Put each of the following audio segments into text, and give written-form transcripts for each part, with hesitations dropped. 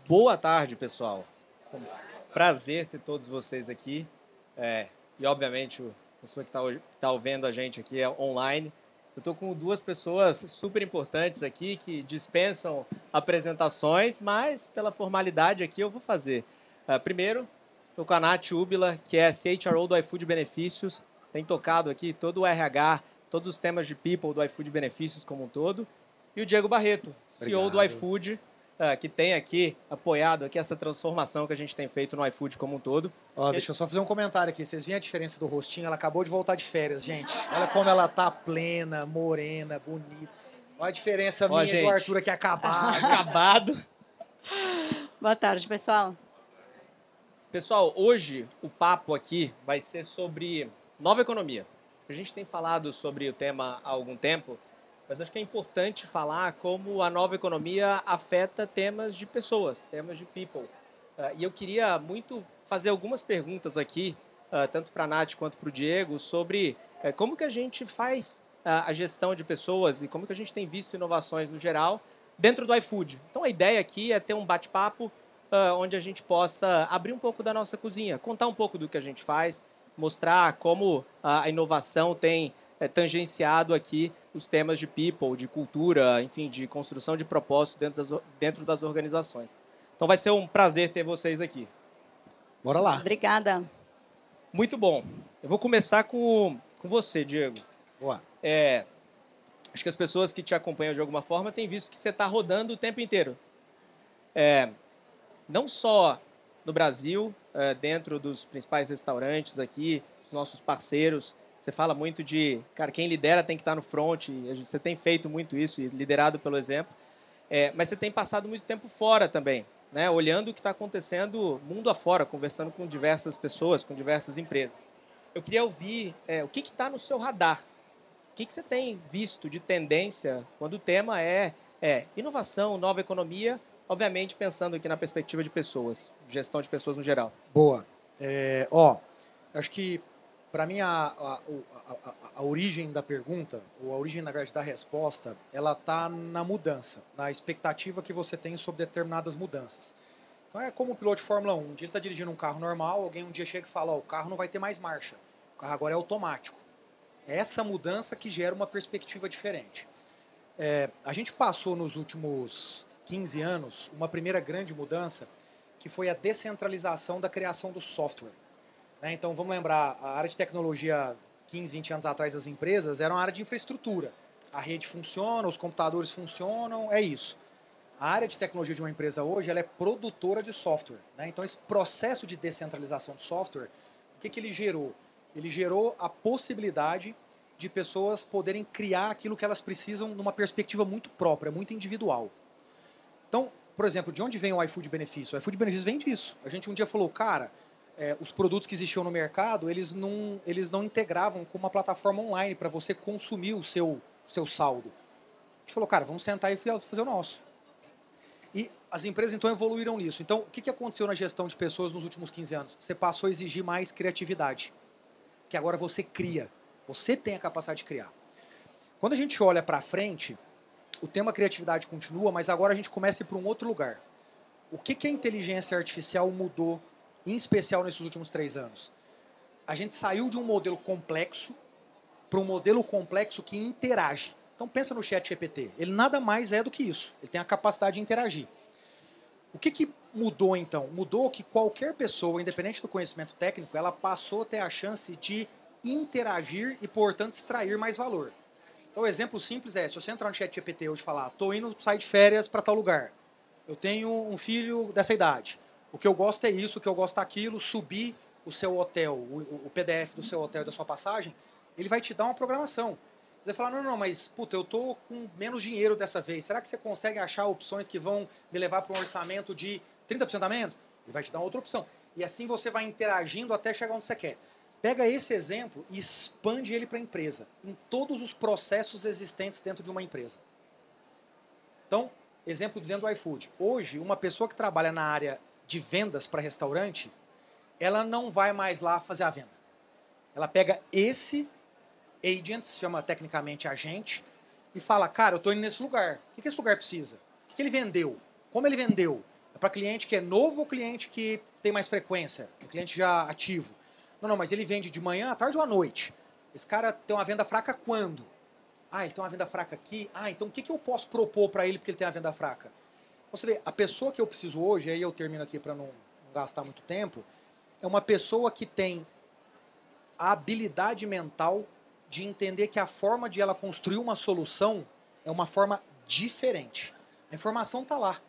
Boa tarde, pessoal. Prazer ter todos vocês aqui. E, obviamente, a pessoa que está ouvindo a gente aqui é online. Eu estou com duas pessoas super importantes aqui que dispensam apresentações, mas pela formalidade aqui eu vou fazer. Primeiro, estou com a Nath Ubila, que é CHRO do iFood Benefícios. Tem tocado aqui todo o RH, todos os temas de people do iFood Benefícios como um todo. E o Diego Barreto, CEO do iFood, que tem aqui apoiado aqui essa transformação que a gente tem feito no iFood como um todo. Deixa eu só fazer um comentário aqui. Vocês viram a diferença do rostinho? Ela acabou de voltar de férias, gente. Olha como ela tá plena, morena, bonita. Olha a diferença minha gente, do Arthur aqui acabado. Acabado. Boa tarde, pessoal. Pessoal, hoje o papo aqui vai ser sobre nova economia. A gente tem falado sobre o tema há algum tempo, mas acho que é importante falar como a nova economia afeta temas de pessoas, temas de people. E eu queria muito fazer algumas perguntas aqui, tanto para a Nath quanto para o Diego, sobre como que a gente faz a gestão de pessoas e como que a gente tem visto inovações no geral dentro do iFood. Então a ideia aqui é ter um bate-papo onde a gente possa abrir um pouco da nossa cozinha, contar um pouco do que a gente faz, mostrar como a inovação tem tangenciado aqui os temas de people, de cultura, enfim, de construção de propósito dentro das organizações. Então vai ser um prazer ter vocês aqui. Bora lá. Obrigada. Muito bom. Eu vou começar com você, Diego. Boa. Acho que as pessoas que te acompanham de alguma forma têm visto que você está rodando o tempo inteiro. Não só no Brasil, dentro dos principais restaurantes aqui, os nossos parceiros. Você fala muito de, cara, quem lidera tem que estar no front. Você tem feito muito isso, liderado pelo exemplo. Mas você tem passado muito tempo fora também, né? Olhando o que está acontecendo mundo afora, conversando com diversas pessoas, com diversas empresas. Eu queria ouvir o que está no seu radar. O que você tem visto de tendência quando o tema é inovação, nova economia, obviamente pensando aqui na perspectiva de pessoas, gestão de pessoas no geral. Boa. Acho que, para mim, a origem da pergunta, ou a origem, na verdade, da resposta, ela está na mudança, na expectativa que você tem sobre determinadas mudanças. Então, é como o piloto de Fórmula 1. Um dia ele está dirigindo um carro normal, alguém um dia chega e fala, o carro não vai ter mais marcha, o carro agora é automático. É essa mudança que gera uma perspectiva diferente. A gente passou nos últimos 15 anos uma primeira grande mudança, que foi a descentralização da criação do software. Então, vamos lembrar, a área de tecnologia 15, 20 anos atrás das empresas era uma área de infraestrutura. A rede funciona, os computadores funcionam, é isso. A área de tecnologia de uma empresa hoje ela é produtora de software. Então, esse processo de descentralização de software, o que ele gerou? Ele gerou a possibilidade de pessoas poderem criar aquilo que elas precisam numa perspectiva muito própria, muito individual. Então, por exemplo, de onde vem o iFood Benefício? O iFood Benefício vem disso. A gente um dia falou, cara, os produtos que existiam no mercado, eles não integravam com uma plataforma online para você consumir o seu saldo. A gente falou, cara, vamos sentar e fazer o nosso. E as empresas então evoluíram nisso. Então, o que aconteceu na gestão de pessoas nos últimos 15 anos? Você passou a exigir mais criatividade. Que agora você cria. Você tem a capacidade de criar. Quando a gente olha para frente, o tema criatividade continua, mas agora a gente começa a ir para um outro lugar. O que a inteligência artificial mudou, em especial nesses últimos 3 anos? A gente saiu de um modelo complexo para um modelo complexo que interage. Então pensa no ChatGPT. Ele nada mais é do que isso. Ele tem a capacidade de interagir. O que mudou então? Mudou que qualquer pessoa, independente do conhecimento técnico, ela passou a ter a chance de interagir e, portanto, extrair mais valor. Então, o exemplo simples é, se você entrar no ChatGPT hoje e falar, estou indo sair de férias para tal lugar, eu tenho um filho dessa idade, o que eu gosto é isso, o que eu gosto é aquilo, subir o seu hotel, o PDF do seu hotel e da sua passagem, ele vai te dar uma programação. Você vai falar, não, mas puta, eu estou com menos dinheiro dessa vez, será que você consegue achar opções que vão me levar para um orçamento de 30% a menos? Ele vai te dar outra opção. E assim você vai interagindo até chegar onde você quer. Pega esse exemplo e expande ele para a empresa, em todos os processos existentes dentro de uma empresa. Então, exemplo dentro do iFood. Hoje, uma pessoa que trabalha na área de vendas para restaurante, ela não vai mais lá fazer a venda. Ela pega esse agent, se chama tecnicamente agente, e fala, cara, eu estou indo nesse lugar. O que esse lugar precisa? O que ele vendeu? Como ele vendeu? É para cliente que é novo ou cliente que tem mais frequência? Um cliente já ativo? Não, mas ele vende de manhã, à tarde ou à noite? Esse cara tem uma venda fraca quando? Ah, ele tem uma venda fraca aqui? Ah, então o que eu posso propor para ele porque ele tem uma venda fraca? Você vê, a pessoa que eu preciso hoje, aí eu termino aqui para não gastar muito tempo, é uma pessoa que tem a habilidade mental de entender que a forma de ela construir uma solução é uma forma diferente. A informação está lá,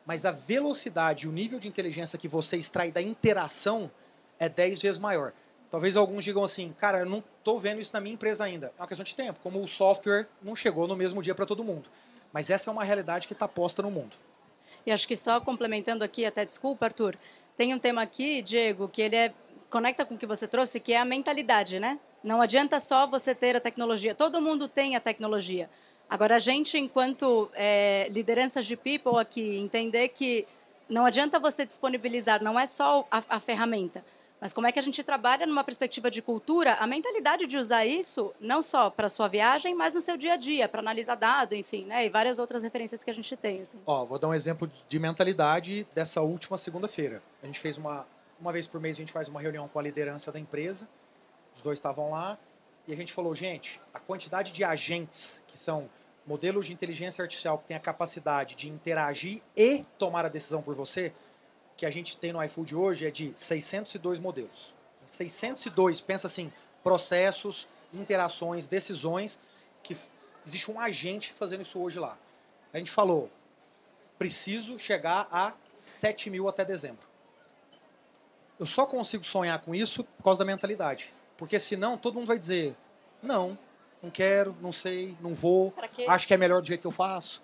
mas a velocidade e o nível de inteligência que você extrai da interação é 10 vezes maior. Talvez alguns digam assim, cara, eu não estou vendo isso na minha empresa ainda. É uma questão de tempo, como o software não chegou no mesmo dia para todo mundo. Mas essa é uma realidade que está posta no mundo. E acho que só complementando aqui, até desculpa, Arthur, tem um tema aqui, Diego, que ele conecta com o que você trouxe, que é a mentalidade, né? Não adianta só você ter a tecnologia. Todo mundo tem a tecnologia. Agora, a gente, enquanto lideranças de people aqui, entender que não adianta você disponibilizar, não é só a ferramenta, mas como é que a gente trabalha numa perspectiva de cultura, a mentalidade de usar isso, não só para a sua viagem, mas no seu dia a dia, para analisar dado, enfim, né? E várias outras referências que a gente tem. Assim. Vou dar um exemplo de mentalidade dessa última segunda-feira. A gente fez uma vez por mês, a gente faz uma reunião com a liderança da empresa, os dois estavam lá, e a gente falou, gente, a quantidade de agentes, que são modelos de inteligência artificial que têm a capacidade de interagir e tomar a decisão por você, que a gente tem no iFood hoje é de 602 modelos. 602, pensa assim, processos, interações, decisões, que existe um agente fazendo isso hoje lá. A gente falou, preciso chegar a 7 mil até dezembro. Eu só consigo sonhar com isso por causa da mentalidade. Porque senão todo mundo vai dizer, não quero, não sei, não vou, acho que é melhor do jeito que eu faço.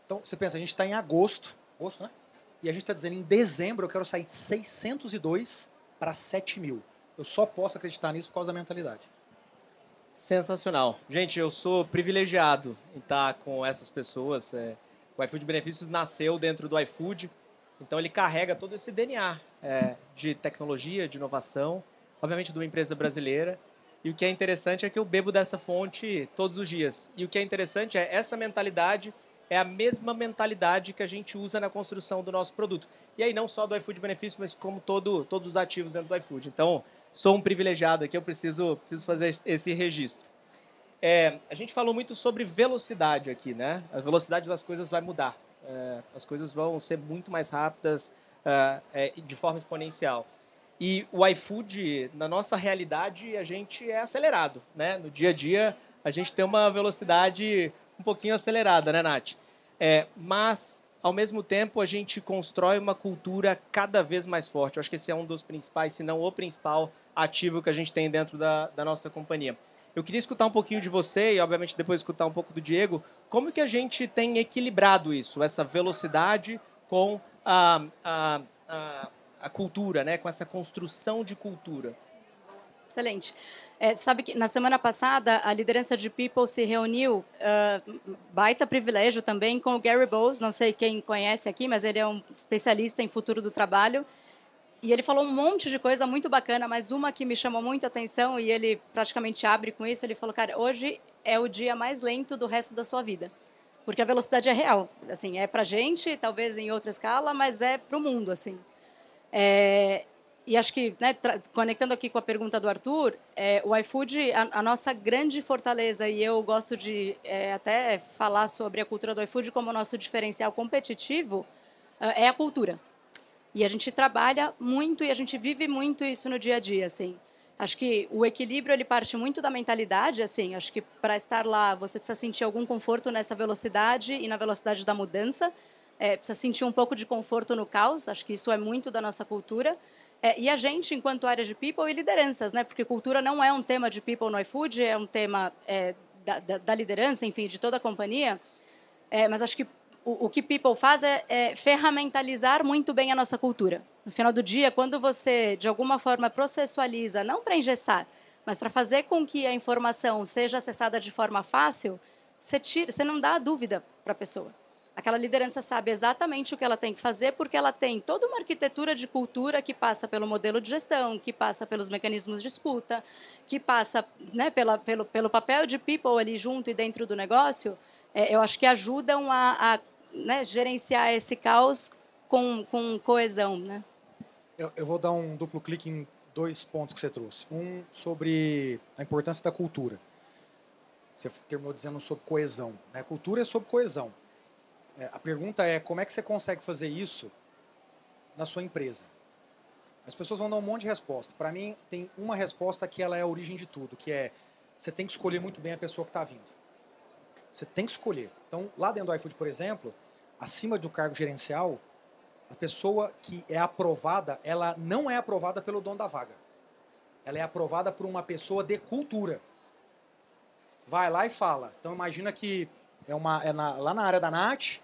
Então, você pensa, a gente está em agosto, né? E a gente está dizendo, em dezembro eu quero sair de 602 para 7 mil. Eu só posso acreditar nisso por causa da mentalidade. Sensacional. Gente, eu sou privilegiado em estar com essas pessoas. O iFood Benefícios nasceu dentro do iFood, então ele carrega todo esse DNA de tecnologia, de inovação, obviamente de uma empresa brasileira. E o que é interessante é que eu bebo dessa fonte todos os dias. E o que é interessante é essa mentalidade é a mesma mentalidade que a gente usa na construção do nosso produto. E aí não só do iFood Benefícios, mas como todos os ativos dentro do iFood. Então, sou um privilegiado aqui, eu preciso fazer esse registro. A gente falou muito sobre velocidade aqui, né? A velocidade das coisas vai mudar. As coisas vão ser muito mais rápidas de forma exponencial. E o iFood, na nossa realidade, a gente é acelerado, né? No dia a dia, a gente tem uma velocidade um pouquinho acelerada, né, Nath? Mas, ao mesmo tempo, a gente constrói uma cultura cada vez mais forte. Eu acho que esse é um dos principais, se não o principal ativo que a gente tem dentro da nossa companhia. Eu queria escutar um pouquinho de você e, obviamente, depois escutar um pouco do Diego. Como que a gente tem equilibrado isso, essa velocidade com a cultura, né? Com essa construção de cultura? Excelente. Sabe que na semana passada a liderança de People se reuniu, baita privilégio também, com o Gary Bowles, não sei quem conhece aqui, mas ele é um especialista em futuro do trabalho. E ele falou um monte de coisa muito bacana, mas uma que me chamou muito a atenção, e ele praticamente abre com isso, ele falou, cara, hoje é o dia mais lento do resto da sua vida. Porque a velocidade é real. Assim, é pra gente, talvez em outra escala, mas é pro mundo, assim. E acho que, né, conectando aqui com a pergunta do Arthur, o iFood, a nossa grande fortaleza, e eu gosto de até falar sobre a cultura do iFood como nosso diferencial competitivo, é a cultura. E a gente trabalha muito e a gente vive muito isso no dia a dia, assim. Acho que o equilíbrio, ele parte muito da mentalidade, assim. Acho que para estar lá, você precisa sentir algum conforto nessa velocidade e na velocidade da mudança. Precisa sentir um pouco de conforto no caos. Acho que isso é muito da nossa cultura. E a gente, enquanto área de people e lideranças, né? Porque cultura não é um tema de people no iFood, é um tema da liderança, enfim, de toda a companhia. Mas acho que o que people faz é ferramentalizar muito bem a nossa cultura. No final do dia, quando você, de alguma forma, processualiza, não para engessar, mas para fazer com que a informação seja acessada de forma fácil, você não dá a dúvida para a pessoa. Aquela liderança sabe exatamente o que ela tem que fazer, porque ela tem toda uma arquitetura de cultura que passa pelo modelo de gestão, que passa pelos mecanismos de escuta, que passa, né, pelo papel de people ali junto e dentro do negócio. Eu acho que ajudam a né, gerenciar esse caos com coesão, né? Eu vou dar um duplo clique em 2 pontos que você trouxe. Um sobre a importância da cultura. Você terminou dizendo sobre coesão, né? Cultura é sobre coesão. A pergunta é como é que você consegue fazer isso na sua empresa? As pessoas vão dar um monte de resposta. Para mim, tem uma resposta que ela é a origem de tudo, que é você tem que escolher muito bem a pessoa que está vindo. Você tem que escolher. Então, lá dentro do iFood, por exemplo, acima do cargo gerencial, a pessoa que é aprovada, ela não é aprovada pelo dono da vaga. Ela é aprovada por uma pessoa de cultura. Vai lá e fala. Então, imagina que lá na área da Nath,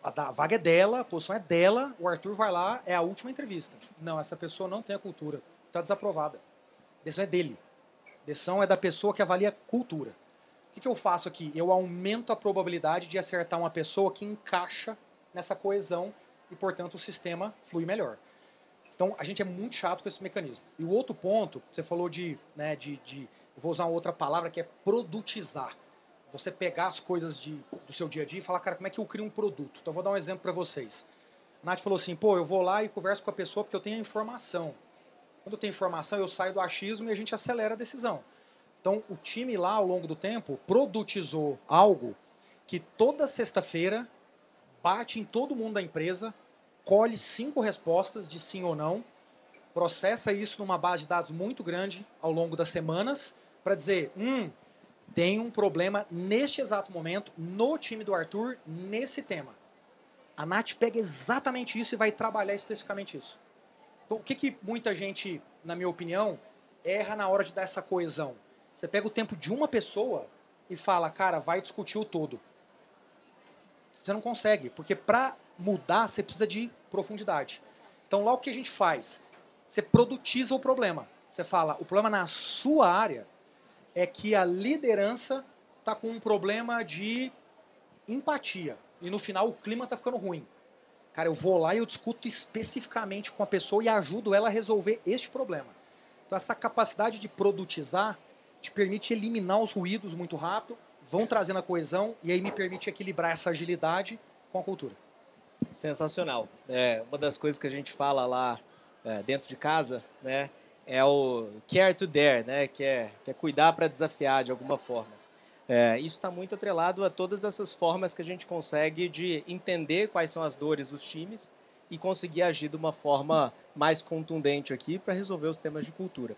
a vaga é dela, a posição é dela, o Arthur vai lá, é a última entrevista. Não, essa pessoa não tem a cultura, está desaprovada. A decisão é dele. A decisão é da pessoa que avalia cultura. O que eu faço aqui? Eu aumento a probabilidade de acertar uma pessoa que encaixa nessa coesão e, portanto, o sistema flui melhor. Então, a gente é muito chato com esse mecanismo. E o outro ponto, você falou eu vou usar uma outra palavra, que é produtizar. Você pegar as coisas do seu dia a dia e falar, cara, como é que eu crio um produto? Então, eu vou dar um exemplo para vocês. A Nath falou assim, pô, eu vou lá e converso com a pessoa porque eu tenho a informação. Quando eu tenho informação, eu saio do achismo e a gente acelera a decisão. Então, o time lá, ao longo do tempo, produtizou algo que toda sexta-feira bate em todo mundo da empresa, colhe 5 respostas de sim ou não, processa isso numa base de dados muito grande ao longo das semanas, para dizer, tem um problema neste exato momento, no time do Arthur, nesse tema. A Nath pega exatamente isso e vai trabalhar especificamente isso. Então, o que muita gente, na minha opinião, erra na hora de dar essa coesão? Você pega o tempo de uma pessoa e fala, cara, vai discutir o todo. Você não consegue, porque para mudar você precisa de profundidade. Então, lá o que a gente faz? Você produtiza o problema. Você fala, o problema na sua área é que a liderança está com um problema de empatia. E no final o clima está ficando ruim. Cara, eu vou lá e eu discuto especificamente com a pessoa e ajudo ela a resolver este problema. Então essa capacidade de produtizar te permite eliminar os ruídos muito rápido, vão trazendo a coesão e aí me permite equilibrar essa agilidade com a cultura. Sensacional. Uma das coisas que a gente fala lá dentro de casa, né, é o care to dare, né, que é cuidar para desafiar de alguma forma. Isso está muito atrelado a todas essas formas que a gente consegue de entender quais são as dores dos times e conseguir agir de uma forma mais contundente aqui para resolver os temas de cultura.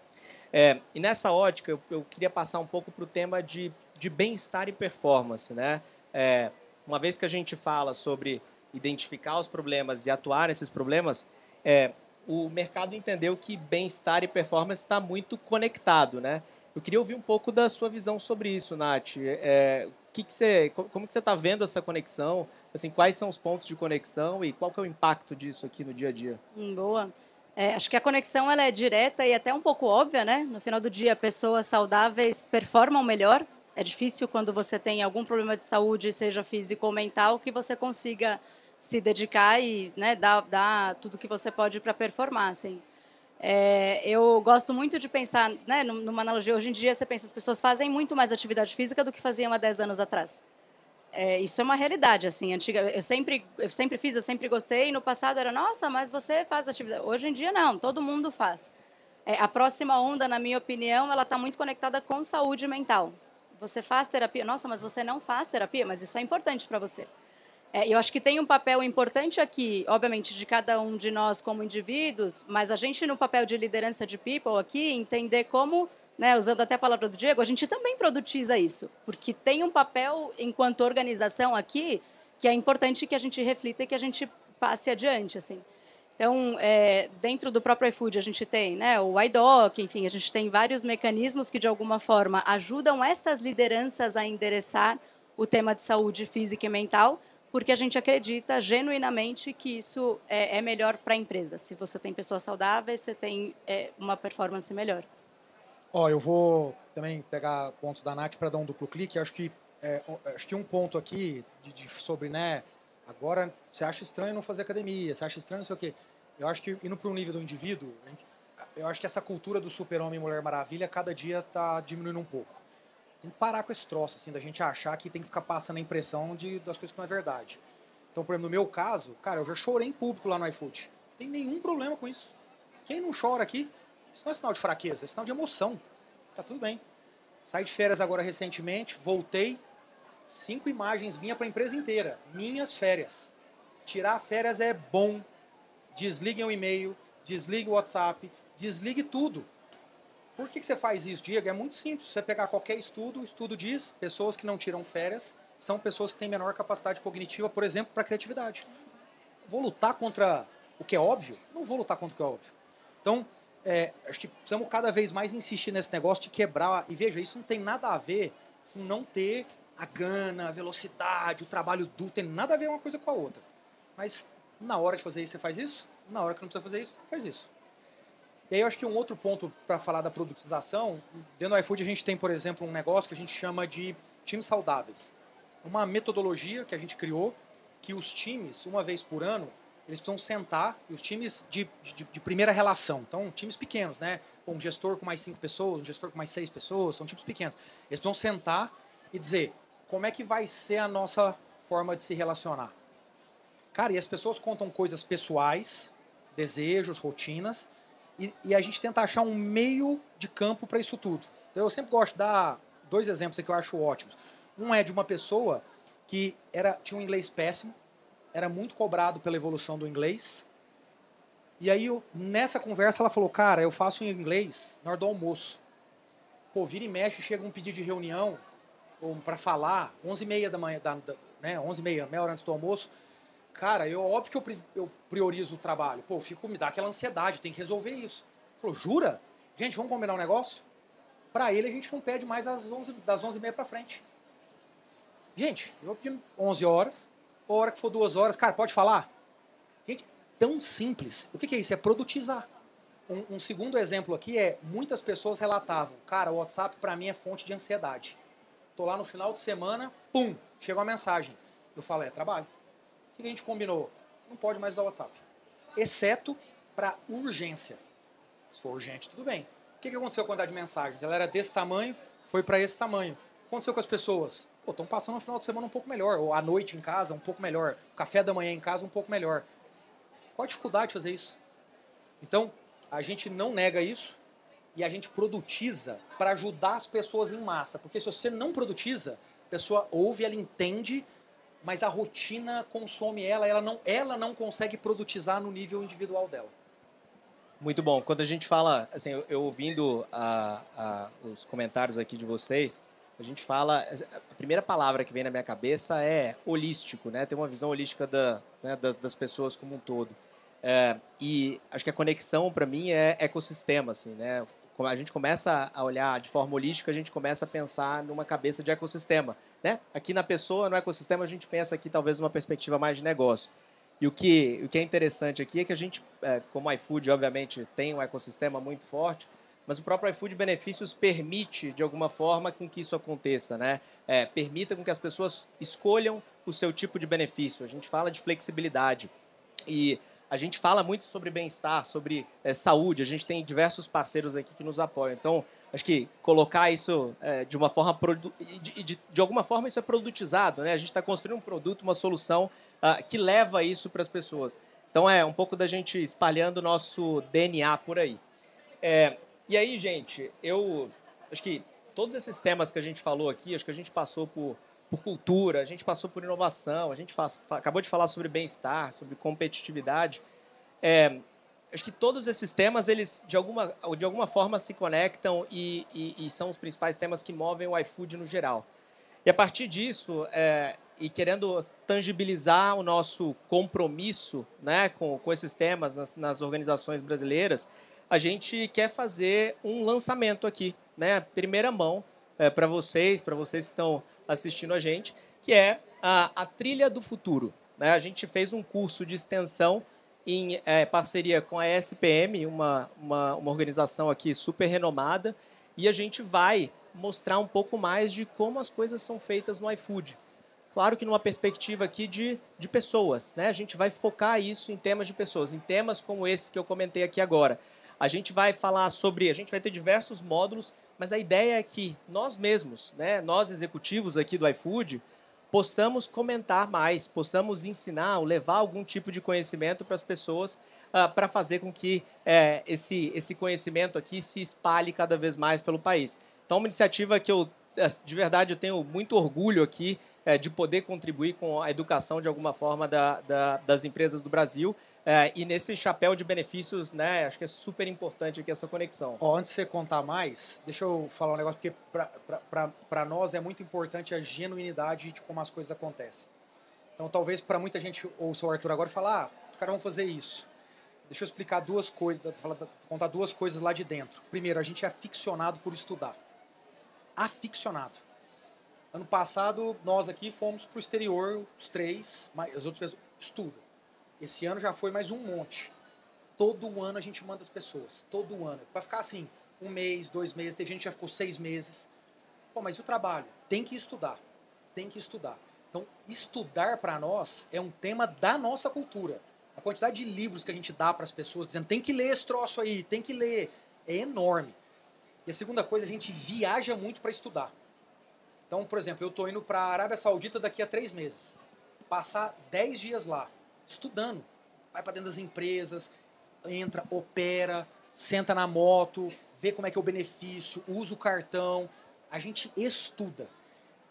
E nessa ótica, eu queria passar um pouco para o tema de bem-estar e performance, né? Uma vez que a gente fala sobre identificar os problemas e atuar nesses problemas, o mercado entendeu que bem-estar e performance está muito conectado, né? Eu queria ouvir um pouco da sua visão sobre isso, Nath. Como que você está vendo essa conexão? Assim, quais são os pontos de conexão e qual que é o impacto disso aqui no dia a dia? Boa. Acho que a conexão ela é direta e até um pouco óbvia, né? No final do dia, pessoas saudáveis performam melhor. É difícil quando você tem algum problema de saúde, seja físico ou mental, que você consiga se dedicar e, né, dar tudo que você pode para performar, assim. Eu gosto muito de pensar, né, numa analogia, hoje em dia você pensa, as pessoas fazem muito mais atividade física do que faziam há 10 anos atrás. Isso é uma realidade, assim, eu sempre fiz, eu sempre gostei, e no passado era, nossa, mas você faz atividade. Hoje em dia, não, todo mundo faz. A próxima onda, na minha opinião, ela está muito conectada com saúde mental. Você faz terapia? Nossa, mas você não faz terapia, mas isso é importante para você. Eu acho que tem um papel importante aqui, obviamente, de cada um de nós como indivíduos, mas a gente, no papel de liderança de people aqui, entender como, né, usando até a palavra do Diego, a gente também produtiza isso, porque tem um papel, enquanto organização aqui, que é importante que a gente reflita e que a gente passe adiante, assim. Então, dentro do próprio iFood, a gente tem, né, o iDoc, enfim, a gente tem vários mecanismos que, de alguma forma, ajudam essas lideranças a endereçar o tema de saúde física e mental, porque a gente acredita genuinamente que isso é melhor para a empresa. Se você tem pessoas saudáveis, você tem uma performance melhor. Eu vou também pegar pontos da Nath para dar um duplo clique. Acho que um ponto aqui sobre, né, agora você acha estranho não fazer academia, você acha estranho não sei o quê. Eu acho que, indo para o nível do indivíduo, eu acho que essa cultura do super-homem e Mulher Maravilha cada dia está diminuindo um pouco. Tem que parar com esse troço, assim, da gente achar que tem que ficar passando a impressão das coisas que não é verdade. Então, por exemplo, no meu caso, cara, eu já chorei em público lá no iFood. Não tem nenhum problema com isso. Quem não chora aqui, isso não é sinal de fraqueza, é sinal de emoção. Tá tudo bem. Saí de férias agora recentemente, voltei, 5 imagens minhas para a empresa inteira. Minhas férias. Tirar férias é bom. Desliguem o e-mail, desligue o WhatsApp, desligue tudo. Por que você faz isso, Diego? É muito simples. Você pegar qualquer estudo, o estudo diz, pessoas que não tiram férias são pessoas que têm menor capacidade cognitiva, por exemplo, para criatividade. Vou lutar contra o que é óbvio? Não vou lutar contra o que é óbvio. Então, acho que precisamos cada vez mais insistir nesse negócio de quebrar. E veja, isso não tem nada a ver com não ter a gana, a velocidade, o trabalho duro. Tem nada a ver uma coisa com a outra. Mas na hora de fazer isso, você faz isso. Na hora que não precisa fazer isso, faz isso. E aí eu acho que um outro ponto para falar da produtização, dentro do iFood a gente tem, por exemplo, um negócio que a gente chama de times saudáveis. Uma metodologia que a gente criou, que os times, uma vez por ano, eles precisam sentar, e os times de primeira relação, então times pequenos, né? Um gestor com mais 5 pessoas, um gestor com mais 6 pessoas, são times pequenos. Eles precisam sentar e dizer como é que vai ser a nossa forma de se relacionar. Cara, e as pessoas contam coisas pessoais, desejos, rotinas, e a gente tenta achar um meio de campo para isso tudo. Então, eu sempre gosto de dar 2 exemplos aqui que eu acho ótimos. Um é de uma pessoa que tinha um inglês péssimo, era muito cobrado pela evolução do inglês. E aí, nessa conversa, ela falou, cara, eu faço em inglês na hora do almoço. Pô, vira e mexe, chega um pedido de reunião para falar, 11h30 da manhã, né, 11h30, meia hora antes do almoço. Cara, óbvio que eu priorizo o trabalho. Pô, me dá aquela ansiedade, tem que resolver isso. Ele falou, jura? Gente, vamos combinar um negócio? Para ele, a gente não pede mais das 11h30 para frente. Gente, eu vou pedir 11 horas, a hora que for 2 horas, cara, pode falar? Gente, tão simples. O que é isso? É produtizar. Um segundo exemplo aqui muitas pessoas relatavam, cara, o WhatsApp para mim é fonte de ansiedade. Tô lá no final de semana, pum, chega uma mensagem. Eu falo, trabalho. O que a gente combinou? Não pode mais usar o WhatsApp. Exceto para urgência. Se for urgente, tudo bem. O que aconteceu com a quantidade de mensagens? Ela era desse tamanho, foi para esse tamanho. O que aconteceu com as pessoas? Pô, estão passando o final de semana um pouco melhor. Ou a noite em casa, um pouco melhor. O café da manhã em casa, um pouco melhor. Qual a dificuldade de fazer isso? Então, a gente não nega isso e a gente produtiza para ajudar as pessoas em massa. Porque se você não produtiza, a pessoa ouve, ela entende, mas a rotina consome ela não consegue produtizar no nível individual dela. Muito bom. Quando a gente fala, assim, eu ouvindo os comentários aqui de vocês, a gente fala, a primeira palavra que vem na minha cabeça é holístico, né? Tem uma visão holística das pessoas como um todo. E acho que a conexão, para mim, é ecossistema, assim, né? Como a gente começa a olhar de forma holística, a gente começa a pensar numa cabeça de ecossistema, né? Aqui na pessoa, no ecossistema, a gente pensa aqui talvez numa perspectiva mais de negócio. E o que é interessante aqui é que a gente, como iFood, obviamente, tem um ecossistema muito forte, mas o próprio iFood Benefícios permite, de alguma forma, com que isso aconteça, né? Permita com que as pessoas escolham o seu tipo de benefício. A gente fala de flexibilidade e a gente fala muito sobre bem-estar, sobre saúde. A gente tem diversos parceiros aqui que nos apoiam. Então, acho que colocar isso de uma forma... De alguma forma, isso é produtizado, né? A gente está construindo um produto, uma solução que leva isso para as pessoas. Então, é um pouco da gente espalhando o nosso DNA por aí. E aí, gente, eu acho que todos esses temas que a gente falou aqui, acho que a gente passou por cultura, a gente passou por inovação, a gente acabou de falar sobre bem-estar, sobre competitividade. Acho que todos esses temas, eles de alguma forma se conectam e são os principais temas que movem o iFood no geral. E a partir disso, e querendo tangibilizar o nosso compromisso, né, com esses temas nas organizações brasileiras, a gente quer fazer um lançamento aqui, né, primeira mão, para vocês que estão assistindo a gente, que é a Trilha do Futuro, né? A gente fez um curso de extensão em parceria com a ESPM, uma organização aqui super renomada, e a gente vai mostrar um pouco mais de como as coisas são feitas no iFood. Claro que numa perspectiva aqui de pessoas, né? A gente vai focar isso em temas de pessoas, em temas como esse que eu comentei aqui agora. A gente vai falar sobre... A gente vai ter diversos módulos, mas a ideia é que nós mesmos, né, nós executivos aqui do iFood, possamos comentar mais, possamos ensinar ou levar algum tipo de conhecimento para as pessoas, para fazer com que esse conhecimento aqui se espalhe cada vez mais pelo país. Então, uma iniciativa que eu, de verdade, eu tenho muito orgulho aqui de poder contribuir com a educação, de alguma forma, das empresas do Brasil. E nesse chapéu de benefícios, né, acho que é super importante aqui essa conexão. Ó, antes de você contar mais, deixa eu falar um negócio, porque para nós é muito importante a genuinidade de como as coisas acontecem. Então, talvez para muita gente ouça o Arthur agora e falar, os caras vão fazer isso. Deixa eu explicar duas coisas, contar duas coisas lá de dentro. Primeiro, a gente é aficionado por estudar. Aficionado. Ano passado, nós aqui fomos para o exterior, os três, mas as outras pessoas estudam. Esse ano já foi mais um monte. Todo ano a gente manda as pessoas. Todo ano. Vai ficar assim, 1 mês, 2 meses. Tem gente que já ficou 6 meses. Pô, mas e o trabalho? Tem que estudar. Tem que estudar. Então, estudar para nós é um tema da nossa cultura. A quantidade de livros que a gente dá para as pessoas dizendo tem que ler esse troço aí, tem que ler, é enorme. E a segunda coisa, a gente viaja muito para estudar. Então, por exemplo, eu estou indo para a Arábia Saudita daqui a 3 meses. Passar 10 dias lá, estudando. Vai para dentro das empresas, entra, opera, senta na moto, vê como é que é o benefício, usa o cartão. A gente estuda.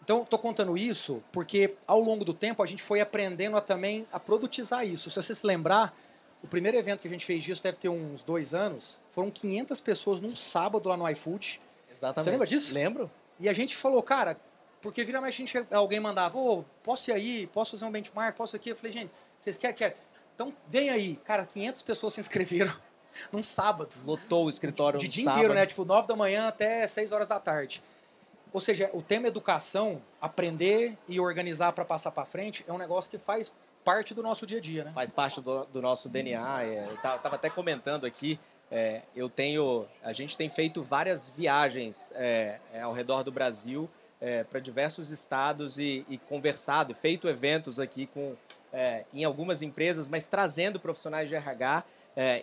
Então, estou contando isso porque, ao longo do tempo, a gente foi aprendendo também a produtizar isso. Se você se lembrar, o primeiro evento que a gente fez disso deve ter uns 2 anos. Foram 500 pessoas num sábado lá no iFood. Exatamente. Você lembra disso? Lembro. E a gente falou, cara, porque vira mais alguém mandava, posso ir aí, posso fazer um benchmark, posso aqui? Eu falei, gente, vocês querem? Querem. Então, vem aí. Cara, 500 pessoas se inscreveram num sábado. Lotou o escritório de no dia sábado. inteiro, né? Tipo, 9 da manhã até 6 horas da tarde. Ou seja, o tema educação, aprender e organizar para passar para frente, é um negócio que faz parte do nosso dia a dia, né? Faz parte do nosso DNA. Eu estava até comentando aqui, a gente tem feito várias viagens ao redor do Brasil para diversos estados e conversado, feito eventos aqui em algumas empresas, mas trazendo profissionais de RH.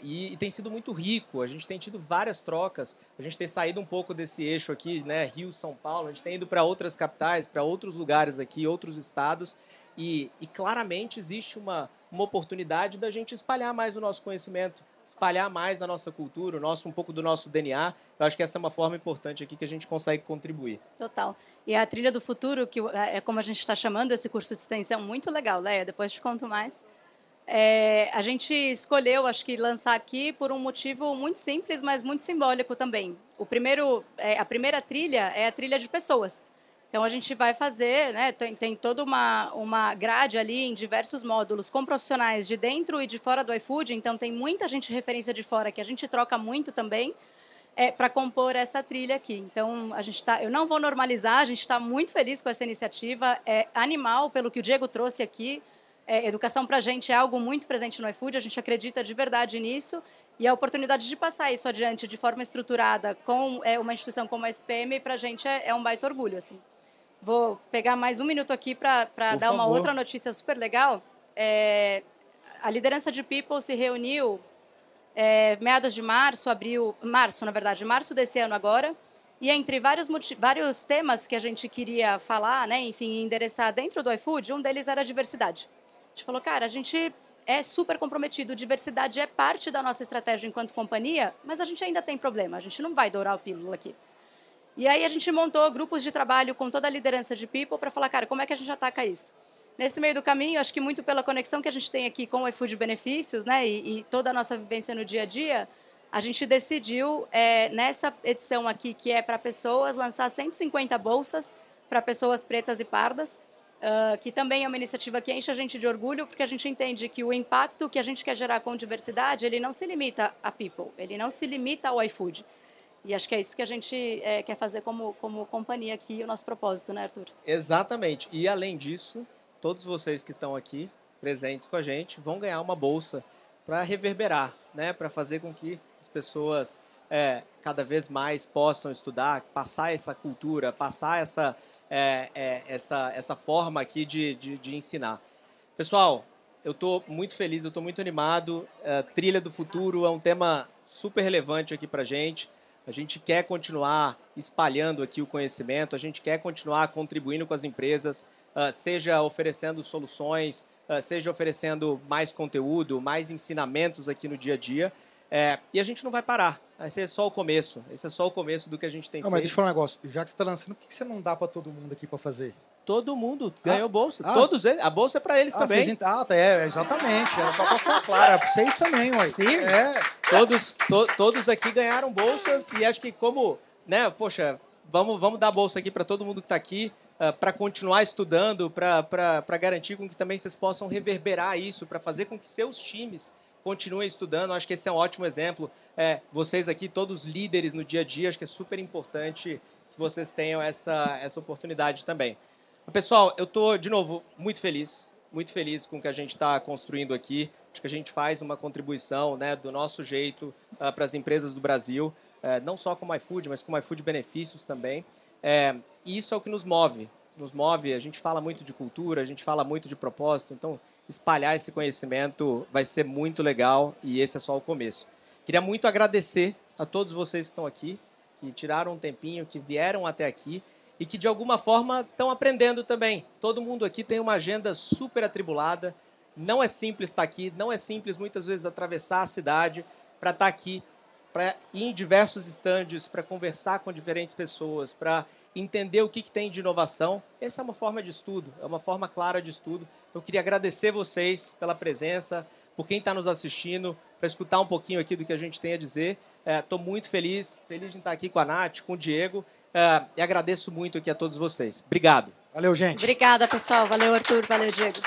E tem sido muito rico, a gente tem tido várias trocas, a gente tem saído um pouco desse eixo aqui, né, Rio, São Paulo, a gente tem ido para outras capitais, para outros lugares aqui, outros estados, e claramente existe uma oportunidade da gente espalhar mais o nosso conhecimento, espalhar mais a nossa cultura, um pouco do nosso DNA. Eu acho que essa é uma forma importante aqui que a gente consegue contribuir. Total. E a Trilha do Futuro, que é como a gente está chamando esse curso de extensão, muito legal, Leia, depois te conto mais. A gente escolheu, acho que, lançar aqui por um motivo muito simples, mas muito simbólico também. A primeira trilha é a trilha de pessoas. Então, a gente vai fazer, né, tem toda uma grade ali em diversos módulos com profissionais de dentro e de fora do iFood. Então, tem muita gente referência de fora que a gente troca muito também para compor essa trilha aqui. Então, eu não vou normalizar, a gente está muito feliz com essa iniciativa. É animal, pelo que o Diego trouxe aqui. Educação para a gente é algo muito presente no iFood, a gente acredita de verdade nisso, e a oportunidade de passar isso adiante de forma estruturada com uma instituição como a SPM, para a gente é um baita orgulho. Assim. Vou pegar mais um minuto aqui para dar uma outra notícia super legal. A liderança de People se reuniu meados de março desse ano agora, e entre vários temas que a gente queria falar, né, enfim, endereçar dentro do iFood, um deles era a diversidade. A gente falou, cara, a gente é super comprometido, diversidade é parte da nossa estratégia enquanto companhia, mas a gente ainda tem problema, a gente não vai dourar o pílula aqui. E aí a gente montou grupos de trabalho com toda a liderança de People para falar, cara, como é que a gente ataca isso? Nesse meio do caminho, acho que muito pela conexão que a gente tem aqui com o iFood Benefícios, né, e toda a nossa vivência no dia a dia, a gente decidiu, nessa edição aqui, que é para pessoas, lançar 150 bolsas para pessoas pretas e pardas, que também é uma iniciativa que enche a gente de orgulho, porque a gente entende que o impacto que a gente quer gerar com diversidade, ele não se limita a People, ele não se limita ao iFood. E acho que é isso que a gente quer fazer como companhia aqui, o nosso propósito, né, Arthur? Exatamente. E, além disso, todos vocês que estão aqui, presentes com a gente, vão ganhar uma bolsa para reverberar, né, para fazer com que as pessoas cada vez mais possam estudar, passar essa cultura, passar essa forma aqui de ensinar. Pessoal, eu estou muito feliz, eu estou muito animado. Trilha do Futuro é um tema super relevante aqui para a gente. A gente quer continuar espalhando aqui o conhecimento, a gente quer continuar contribuindo com as empresas. seja oferecendo soluções, seja oferecendo mais conteúdo, mais ensinamentos aqui no dia a dia. E a gente não vai parar. Esse é só o começo. Esse é só o começo do que a gente tem feito. Mas deixa eu falar um negócio. Já que você está lançando, por que você não dá para todo mundo aqui para fazer? Todo mundo ganhou bolsa. Todos eles. A bolsa é para eles também. Exatamente. Era só para ficar claro. É para vocês também, ué. Sim. Todos aqui ganharam bolsas e acho que como, né, poxa, vamos dar bolsa aqui para todo mundo que está aqui, para continuar estudando, para garantir com que também vocês possam reverberar isso, para fazer com que seus times continuem estudando. Acho que esse é um ótimo exemplo. Vocês aqui, todos líderes no dia a dia, acho que é super importante que vocês tenham essa oportunidade também. Pessoal, eu estou, de novo, muito feliz com o que a gente está construindo aqui. Acho que a gente faz uma contribuição, né, do nosso jeito para as empresas do Brasil, não só com o iFood, mas com o iFood Benefícios também. E isso é o que nos move. A gente fala muito de cultura, a gente fala muito de propósito, então espalhar esse conhecimento vai ser muito legal e esse é só o começo. Queria muito agradecer a todos vocês que estão aqui, que tiraram um tempinho, que vieram até aqui e que de alguma forma estão aprendendo também. Todo mundo aqui tem uma agenda super atribulada, não é simples estar aqui, não é simples muitas vezes atravessar a cidade para estar aqui, para ir em diversos estandes, para conversar com diferentes pessoas, para entender o que tem de inovação. Essa é uma forma de estudo, é uma forma clara de estudo. Então, eu queria agradecer vocês pela presença, por quem está nos assistindo, para escutar um pouquinho aqui do que a gente tem a dizer. Estou muito feliz de estar aqui com a Nath, com o Diego, e agradeço muito aqui a todos vocês. Obrigado. Valeu, gente. Obrigada, pessoal. Valeu, Arthur. Valeu, Diego.